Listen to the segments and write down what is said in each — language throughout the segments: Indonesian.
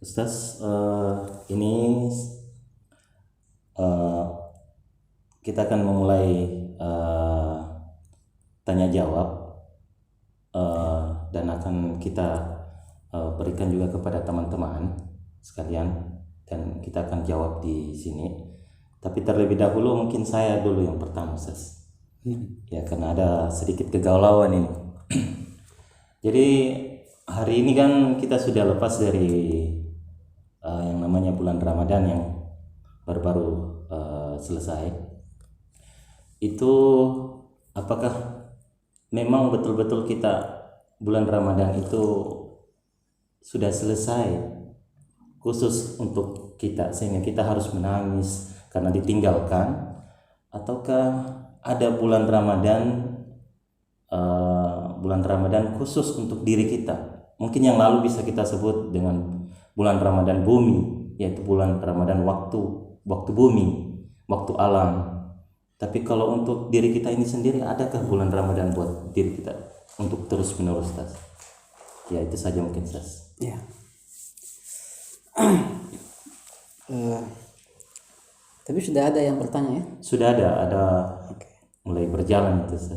Ustaz, ini eh, kita akan memulai eh, tanya jawab dan akan kita berikan juga kepada teman-teman sekalian dan kita akan jawab di sini. Tapi terlebih dahulu mungkin saya dulu yang pertama, Ustaz. Ya, karena ada sedikit kegalauan ini. Jadi hari ini kan kita sudah lepas dari yang namanya bulan Ramadan yang baru-baru selesai. Itu apakah memang betul-betul kita bulan Ramadan itu sudah selesai khusus untuk kita sehingga kita harus menangis karena ditinggalkan, ataukah ada bulan Ramadan khusus untuk diri kita? Mungkin yang lalu bisa kita sebut dengan bulan Ramadan bumi, yaitu bulan Ramadan waktu bumi, waktu alam. Tapi kalau untuk diri kita ini sendiri, adakah bulan Ramadan buat diri kita untuk terus menerus, Tas? Ya, itu saja mungkin, Tas. Ya. Tapi sudah ada yang bertanya ya? Sudah ada mulai berjalan itu, Tas.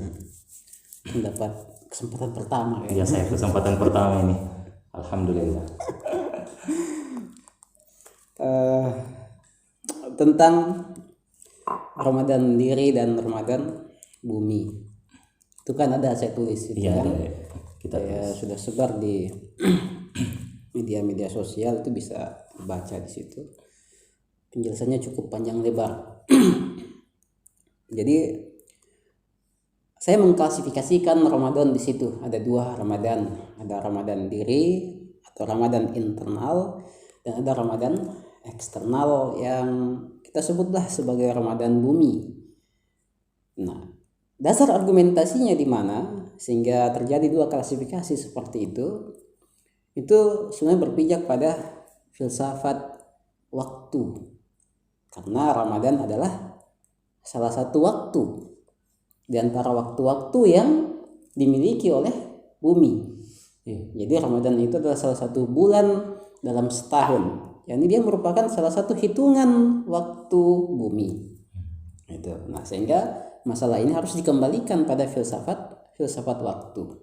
Mendapat kesempatan pertama ya. Saya kesempatan pertama ini. Alhamdulillah. Tentang Ramadan diri dan Ramadan bumi, itu kan ada saya tulis itu kan, kita sudah sebar di media-media sosial, itu bisa baca di situ. Penjelasannya cukup panjang lebar. Jadi saya mengklasifikasikan Ramadan di situ ada dua Ramadan, ada Ramadan diri atau Ramadan internal dan ada Ramadan eksternal yang kita sebutlah sebagai Ramadan bumi. Nah, dasar argumentasinya di mana sehingga terjadi dua klasifikasi seperti itu sebenarnya berpijak pada filsafat waktu. Karena Ramadan adalah salah satu waktu di antara waktu-waktu yang dimiliki oleh bumi. Jadi Ramadan itu adalah salah satu bulan dalam setahun. Yani dia merupakan salah satu hitungan waktu bumi. Itu. Nah, sehingga masalah ini harus dikembalikan pada filsafat waktu.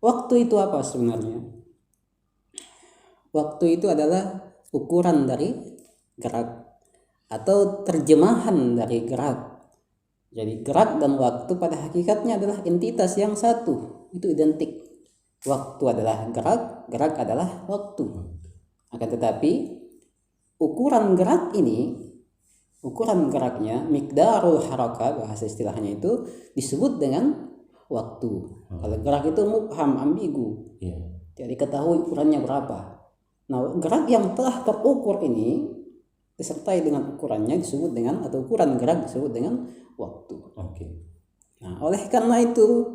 Waktu itu apa sebenarnya? Waktu itu adalah ukuran dari gerak atau terjemahan dari gerak. Jadi gerak dan waktu pada hakikatnya adalah entitas yang satu, itu identik. Waktu adalah gerak adalah waktu. Akan tetapi ukuran geraknya miqdarul harakah, bahasa istilahnya itu disebut dengan waktu. Kalau gerak itu mubham, ambigu, jadi ketahui ukurannya berapa. Nah, gerak yang telah terukur ini disertai dengan ukurannya disebut dengan, atau ukuran gerak disebut dengan waktu. Nah, oleh karena itu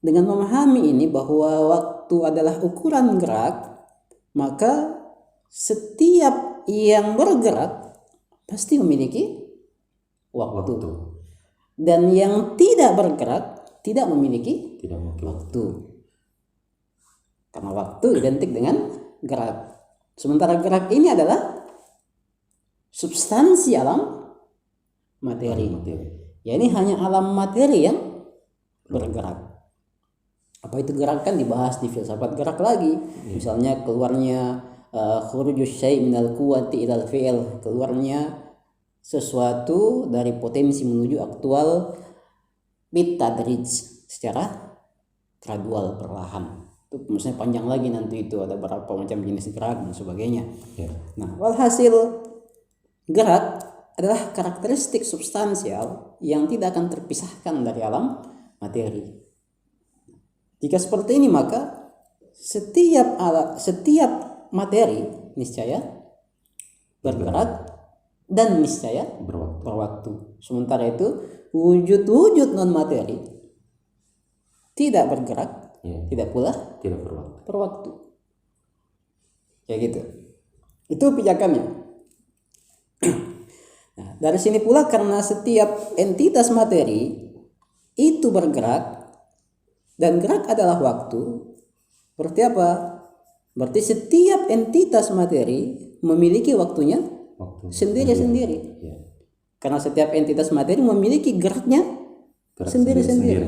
dengan memahami ini bahwa waktu adalah ukuran gerak, maka setiap yang bergerak pasti memiliki waktu. Dan yang tidak bergerak tidak memiliki waktu. Karena waktu identik dengan gerak. Sementara gerak ini adalah substansi alam materi. Ya, ini hanya alam materi yang bergerak. Apa itu gerak kan dibahas di filsafat gerak lagi. Misalnya keluarnya khurujus syai' minal quwwati ilal fi'il, keluarnya sesuatu dari potensi menuju aktual bitadrij, secara gradual, perlahan. Itu maksudnya panjang lagi nanti, itu ada berapa macam jenis gerak dan sebagainya. Nah, walhasil gerak adalah karakteristik substansial yang tidak akan terpisahkan dari alam materi. Jika seperti ini, maka setiap materi niscaya bergerak dan niscaya berwaktu. Sementara itu wujud non materi tidak bergerak, tidak pula berwaktu. Ya gitu. Itu pijakannya. Nah, dari sini pula karena setiap entitas materi itu bergerak dan gerak adalah waktu, berarti apa? Berarti setiap entitas materi memiliki waktunya Waktu sendiri-sendiri. ya. Karena setiap entitas materi memiliki geraknya Gerak sendiri-sendiri.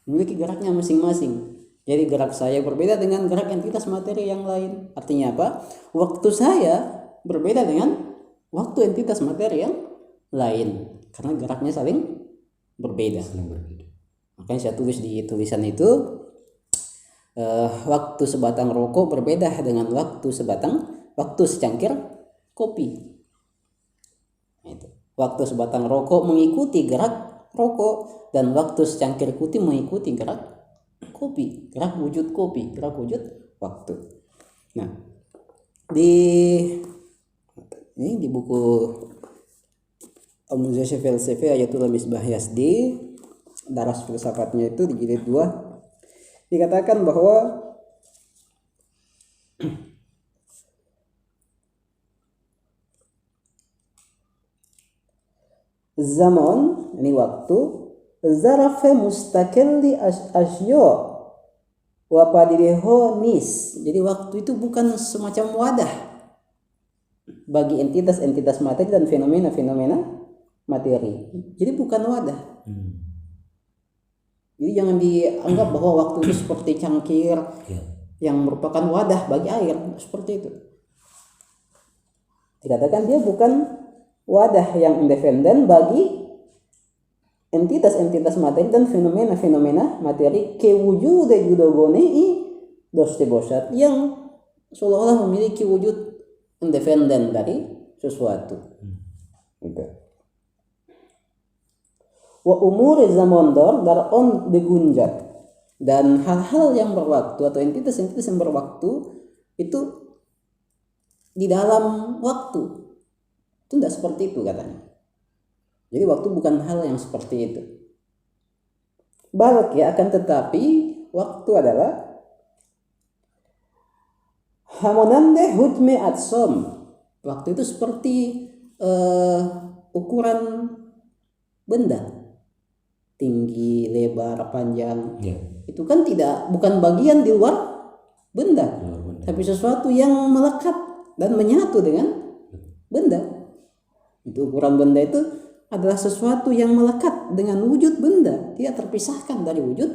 Memiliki geraknya masing-masing. Jadi gerak saya berbeda dengan gerak entitas materi yang lain. Artinya apa? Waktu saya berbeda dengan waktu entitas materi yang lain. Karena geraknya saling berbeda. Saling berbeda. Makanya saya tulis di tulisan itu, waktu sebatang rokok berbeda dengan waktu secangkir kopi. Itu. Waktu sebatang rokok mengikuti gerak rokok dan waktu secangkir kopi mengikuti gerak kopi, gerak wujud kopi, gerak wujud waktu. Nah, di buku Al-Mujazza Falsafah Ayatul Misbah Yazdi, daras filsafatnya itu di jilid 2 dikatakan bahwa zaman, ini waktu, zaraf mustaqilli asyo wa padireho nis. Jadi waktu itu bukan semacam wadah bagi entitas-entitas materi dan fenomena-fenomena materi. Jadi bukan wadah. Jadi jangan dianggap bahwa waktu itu seperti cangkir yang merupakan wadah bagi air, seperti itu. Dikatakan dia bukan wadah yang independen bagi entitas-entitas materi dan fenomena-fenomena materi kewujude judogonei doste bosat, yang seolah-olah memiliki wujud independen dari sesuatu. Gitu. Wa umur zaman dar on degunjat, dan hal-hal yang berwaktu atau entitas-entitas yang berwaktu itu di dalam waktu itu tidak seperti itu katanya. Jadi waktu bukan hal yang seperti itu. Balik ya, akan tetapi waktu adalah hamonande hujme atsom. Waktu itu seperti ukuran benda, tinggi, lebar, panjang. Itu kan bukan bagian di luar benda, tapi sesuatu yang melekat dan menyatu dengan benda. Itu ukuran benda itu adalah sesuatu yang melekat dengan wujud benda, tidak terpisahkan dari wujud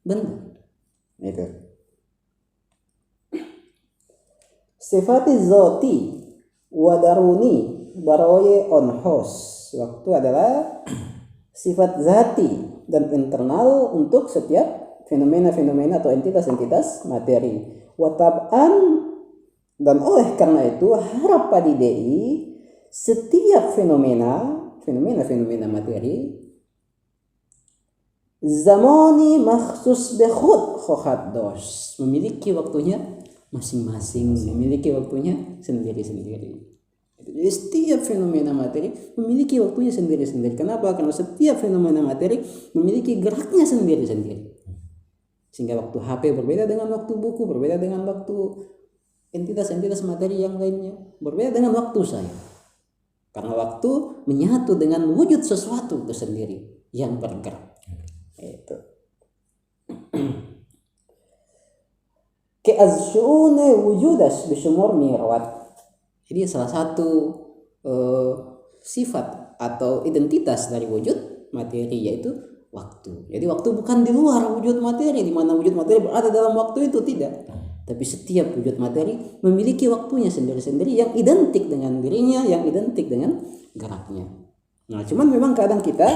benda. Itu. Sifati zati wadaruni baroye onhos. Waktu adalah sifat zati dan internal untuk setiap fenomena-fenomena atau entitas-entitas materi. Watab'an, dan oleh karena itu harap padidei setiap fenomena materi zamani makhsus bekhud khohat dos, memiliki waktunya masing-masing, memiliki waktunya sendiri-sendiri. Jadi setiap fenomena materi memiliki waktunya sendiri-sendiri. Kenapa? Karena setiap fenomena materi memiliki geraknya sendiri-sendiri. Sehingga waktu HP berbeda dengan waktu buku, berbeda dengan waktu entitas-entitas materi yang lainnya, berbeda dengan waktu saya. Karena waktu menyatu dengan wujud sesuatu itu sendiri yang bergerak. Itu. Ke'azsyune wujudas bisyumur mirawat. Jadi salah satu sifat atau identitas dari wujud materi yaitu waktu. Jadi waktu bukan di luar wujud materi, di mana wujud materi berada dalam waktu itu, tidak. Tapi setiap wujud materi memiliki waktunya sendiri-sendiri yang identik dengan dirinya, yang identik dengan geraknya. Nah, cuman memang kadang kita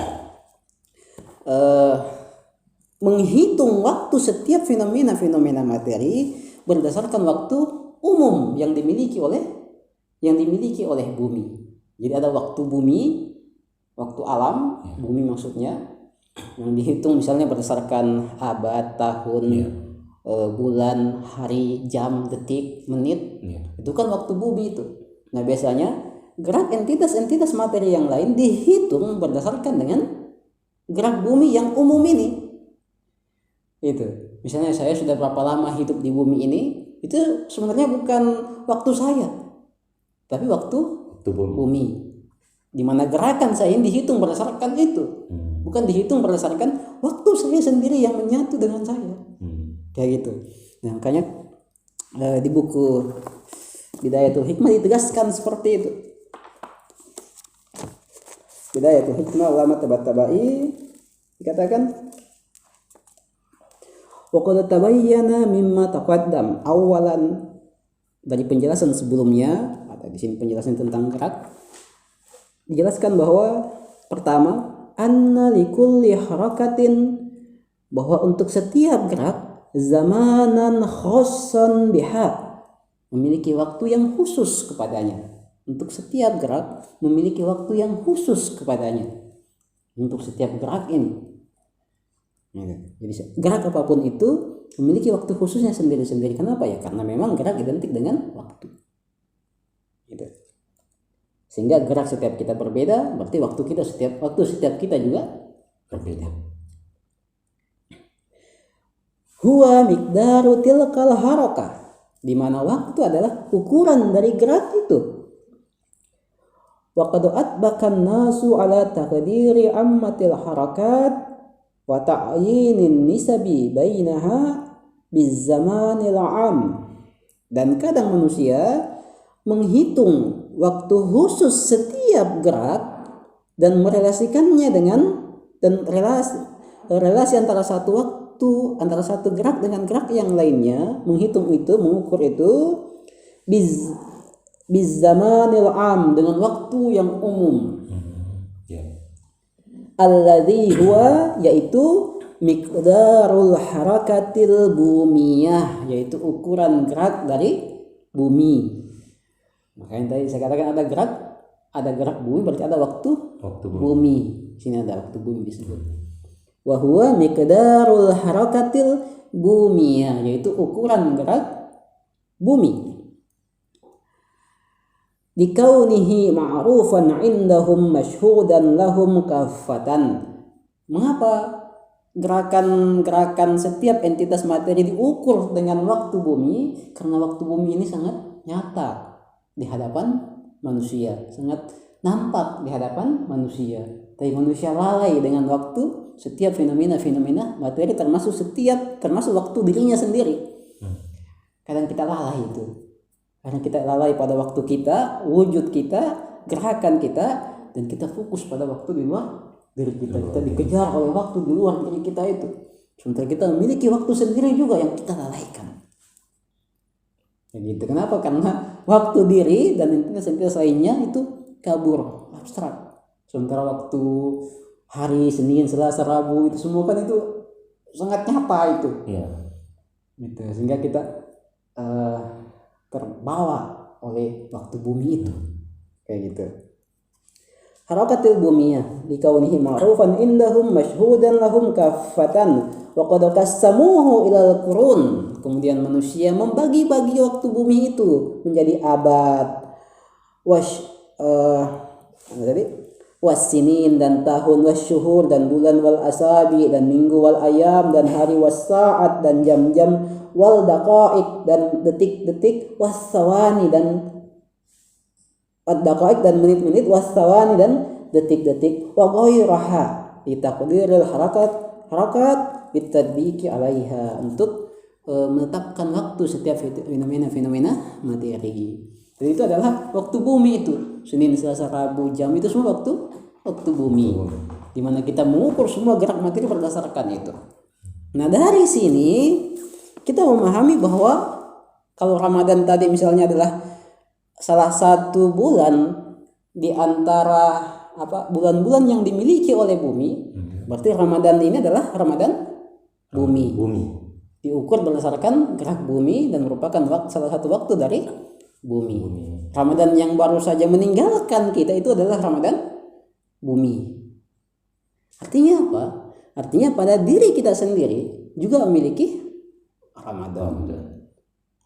menghitung waktu setiap fenomena-fenomena materi berdasarkan waktu umum yang dimiliki oleh bumi. Jadi ada waktu bumi, waktu alam, bumi maksudnya, yang dihitung misalnya berdasarkan abad, tahun, bulan, hari, jam, detik, menit. Itu kan waktu bumi itu. Nah, biasanya gerak entitas-entitas materi yang lain dihitung berdasarkan dengan gerak bumi yang umum ini. Itu. Misalnya saya sudah berapa lama hidup di bumi ini, itu sebenarnya bukan waktu saya, tapi waktu bumi. Di mana gerakan saya ini dihitung berdasarkan itu, bukan dihitung berdasarkan waktu saya sendiri yang menyatu dengan saya. Kayak gitu. Nah, makanya di buku Bidayatul Hikmah ditegaskan seperti itu. Bidayatul Hikmah ulama Tabatabai dikatakan wa qad tabayyana mimma taqaddam, awalan dari penjelasan sebelumnya, ada di sini penjelasan tentang gerak, dijelaskan bahwa pertama anna likulli harakatin, bahwa untuk setiap gerak zamanan khassan biha, memiliki waktu yang khusus kepadanya. Untuk setiap gerak memiliki waktu yang khusus kepadanya. Untuk setiap gerak ini. Jadi gerak apapun itu memiliki waktu khususnya sendiri-sendiri. Kenapa ya? Karena memang gerak identik dengan waktu. Gitu. Sehingga gerak setiap kita berbeda, berarti waktu setiap kita juga berbeda. Huwa miqdaru tilkal harakah, di mana waktu adalah ukuran dari gerak itu. Wa qad atbakan nasu ala taqdiri ammatil harakat wa ta'yinin nisabi bainaha bizamanil 'am. Dan kadang manusia menghitung waktu khusus setiap gerak dan merelasikannya dan relasi antara satu gerak dengan gerak yang lainnya, mengukur itu bizamanil 'am, dengan waktu yang umum. Alladzi huwa, yaitu miqdarul harakatil bumiyah, yaitu ukuran gerak dari bumi. Makanya tadi saya katakan ada gerak bumi, berarti ada waktu bumi. Sini ada waktu bumi disebut. Wa huwa miqdarul harakatil bumiyah, yaitu ukuran gerak bumi. Dikaunihi ma'rufan indahum masyhudan lahum kaffatan. Mengapa gerakan setiap entitas materi diukur dengan waktu bumi? Karena waktu bumi ini sangat nyata di hadapan manusia, sangat nampak di hadapan manusia. Tapi manusia lalai dengan waktu, setiap fenomena materi termasuk waktu dirinya sendiri. Kadang kita lalai itu. Karena kita lalai pada waktu kita, wujud kita, gerakan kita, dan kita fokus pada waktu di luar diri kita. Kita dikejar oleh waktu di luar diri kita itu. Sementara kita memiliki waktu sendiri juga yang kita lalaikan. Begitu. Kenapa? Karena waktu diri dan entitas lainnya itu kabur, abstrak. Sementara waktu hari Senin, Selasa, Rabu itu semua kan itu sangat nyata itu. Gitu. Sehingga kita terbawa oleh waktu bumi itu. Kayak gitu. Harakatil bumiyah dikaunihi ma'rufan indahum masyhudan lahum kaffatan wa qad qassamuhu ilal qurun. Kemudian manusia membagi-bagi waktu bumi itu menjadi abad, wassinin dan tahun, wasyuhur dan bulan, wal asabi dan minggu, wal ayam dan hari, was saat dan jam-jam, wal daqa'iq dan detik-detik, wassawani dan ad-daqa'iq dan menit-menit, wassawani dan detik-detik, wa ghairaha litaqdiril harakat bitadbiki 'alaiha, untuk menetapkan waktu setiap fenomena materi. Jadi itu adalah waktu bumi itu. Senin, Selasa, Rabu, jam itu semua waktu bumi. Di mana kita mengukur semua gerak materi berdasarkan itu. Nah, dari sini kita memahami bahwa kalau Ramadan tadi misalnya adalah salah satu bulan di antara bulan-bulan yang dimiliki oleh bumi, berarti Ramadan ini adalah Ramadan bumi. Diukur berdasarkan gerak bumi dan merupakan salah satu waktu dari bumi. Ramadan yang baru saja meninggalkan kita itu adalah Ramadan bumi. Artinya apa? Artinya pada diri kita sendiri juga memiliki Ramadan.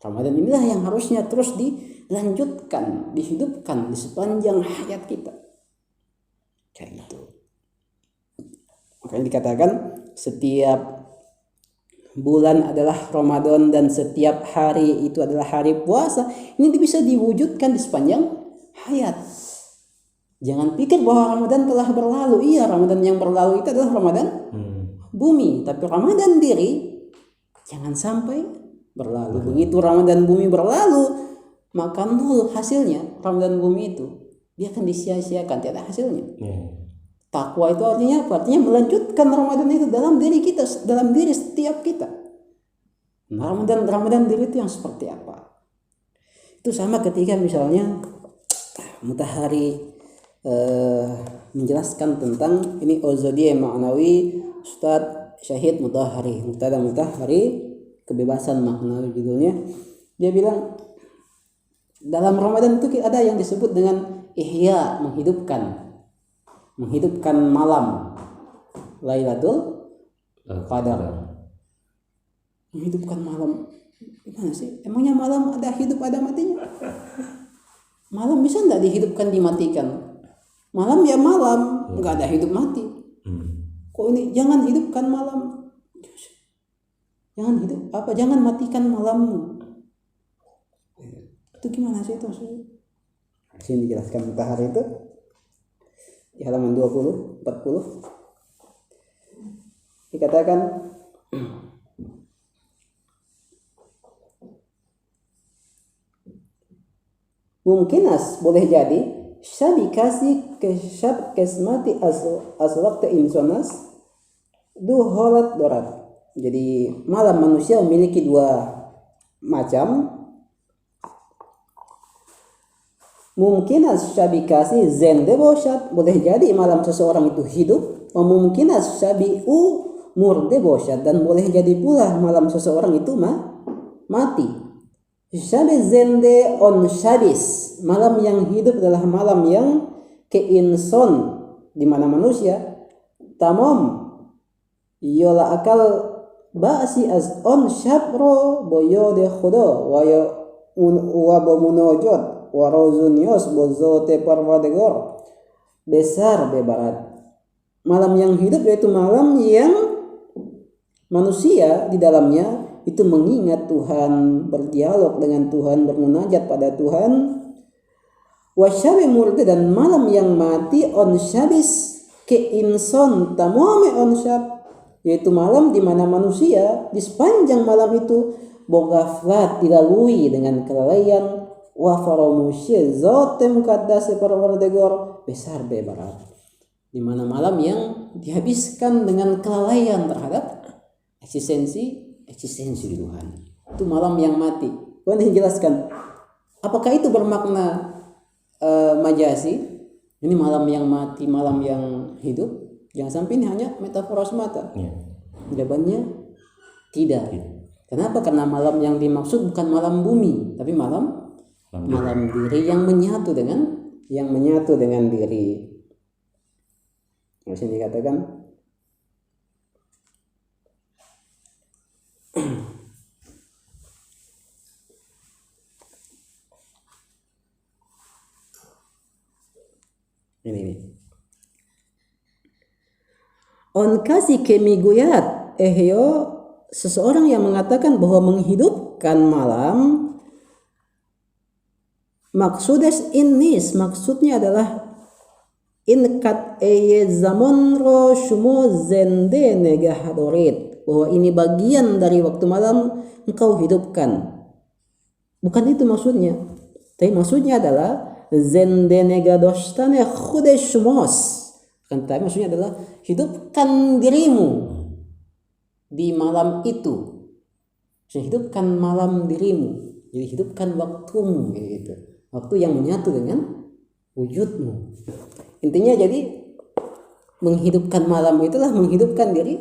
Ramadan inilah yang harusnya terus dilanjutkan, dihidupkan di sepanjang hayat kita. Kayak gitu. Makanya dikatakan setiap bulan adalah Ramadan dan setiap hari itu adalah hari puasa. Ini bisa diwujudkan di sepanjang hayat. Jangan pikir bahwa Ramadan telah berlalu. Iya, Ramadan yang berlalu itu adalah Ramadan bumi. Tapi Ramadan diri jangan sampai berlalu. Begitu Ramadan bumi berlalu, maka nol hasilnya. Ramadan bumi itu dia akan disia-siakan, tiada hasilnya. Takwa itu artinya apa? Artinya melanjutkan Ramadan itu dalam diri kita, dalam diri setiap kita. Nah, Ramadan diri itu yang seperti apa? Itu sama ketika misalnya Mutahari menjelaskan tentang ini Ozodiyah Ma'nawi Ustadz Syahid Mutahari, Mutahari kebebasan maknawi judulnya. Dia bilang dalam Ramadan itu ada yang disebut dengan ihya, menghidupkan malam Lailatul Qadar. Menghidupkan malam gimana sih? Emangnya malam ada hidup ada matinya? Malam bisa enggak dihidupkan dimatikan? Malam ya malam, enggak ada hidup mati. Kok ini jangan hidupkan malam. Jangan matikan malammu. Itu gimana sih itu maksudnya? Di sini dijelaskan Mutahari itu di halaman 20, 40. Dikatakan mungkinas boleh jadi syabikasi kesyab kesmati aswakta insonas duholat dorat. Jadi malam manusia memiliki dua macam. Mungkinas syabikasi zende bosyat, boleh jadi malam seseorang itu hidup. Mungkinas syabi'u murde bosyat, dan boleh jadi pula malam seseorang itu mati. Syabi zende on syabis, malam yang hidup adalah malam yang keinson, di mana manusia tamam yola akal ba'si az on syabro boyode khudo wa bomunojot warozunios bozote parwadegor besar bebarat. Malam yang hidup yaitu malam yang manusia di dalamnya itu mengingat Tuhan, berdialog dengan Tuhan, bermunajat pada Tuhan. Wasyabi murti, dan malam yang mati on syabis keinson tamame on syab, yaitu malam di mana manusia di sepanjang malam itu bogaflat dilalui dengan kelalaian wa faramusye zotem kadase parwardegor besar bebarat, di mana malam yang dihabiskan dengan kelalaian terhadap eksistensi di Tuhan. Itu malam yang mati. Tuhan jelaskan apakah itu bermakna majasi? Ini malam yang mati, malam yang hidup. Jangan sampai ini hanya metafora semata. Jawabannya tidak. Kenapa? Karena malam yang dimaksud bukan malam bumi, tapi malam diri yang menyatu dengan diri. Di sini dikatakan ini. On kasih kemiguyat seseorang yang mengatakan bahwa menghidupkan malam maksudnya adalah inkat zaman ro shumo zende negahadorit, bahwa ini bagian dari waktu malam engkau hidupkan. Bukan itu maksudnya. Tapi maksudnya adalah zende negadostane khude shumos. Tapi maksudnya adalah hidupkan dirimu di malam itu. Hidupkan malam dirimu. Jadi hidupkan waktumu gitu. Waktu yang menyatu dengan wujudmu. Intinya jadi menghidupkan malam itulah menghidupkan diri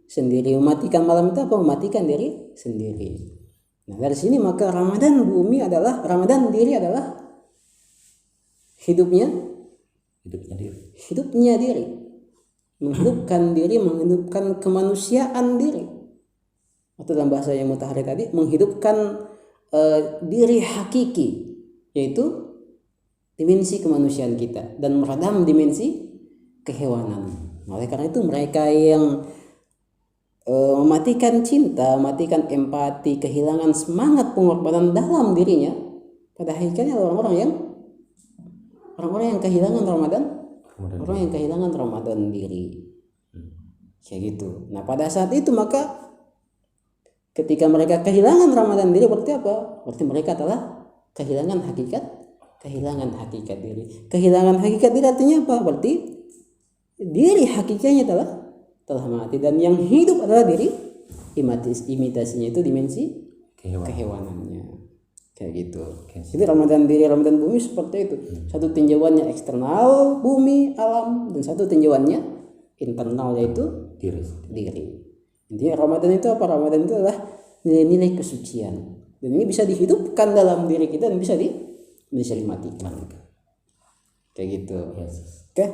sendiri. Mematikan malam itu apa? Mematikan diri sendiri. Nah, dari sini maka Ramadan diri adalah hidupnya diri. Menghidupkan diri, menghidupkan kemanusiaan diri. Atau dalam bahasa yang Mutahari tadi, menghidupkan diri hakiki, yaitu dimensi kemanusiaan kita, dan meredam dimensi kehewanan. Oleh karena itu mereka yang mematikan cinta, mematikan empati, kehilangan semangat pengorbanan dalam dirinya, pada hakikatnya orang-orang yang kehilangan Ramadan, orang yang kehilangan Ramadan diri, kayak gitu. Nah pada saat itu maka Ketika mereka kehilangan Ramadan diri berarti apa? Berarti mereka telah kehilangan hakikat diri. Kehilangan hakikat diri artinya apa? Berarti diri hakikatnya telah mati, dan yang hidup adalah diri imitasinya itu dimensi kehewanannya. Kayak gitu. Jadi Ramadan diri, Ramadan bumi seperti itu. Satu tinjauannya eksternal, bumi, alam, dan satu tinjauannya internal, yaitu diri. Intinya Ramadan itu apa? Ramadan itu adalah nilai-nilai kesucian. Dan ini bisa dihidupkan dalam diri kita dan bisa dimatikan. Kayak gitu. Yes. Oke.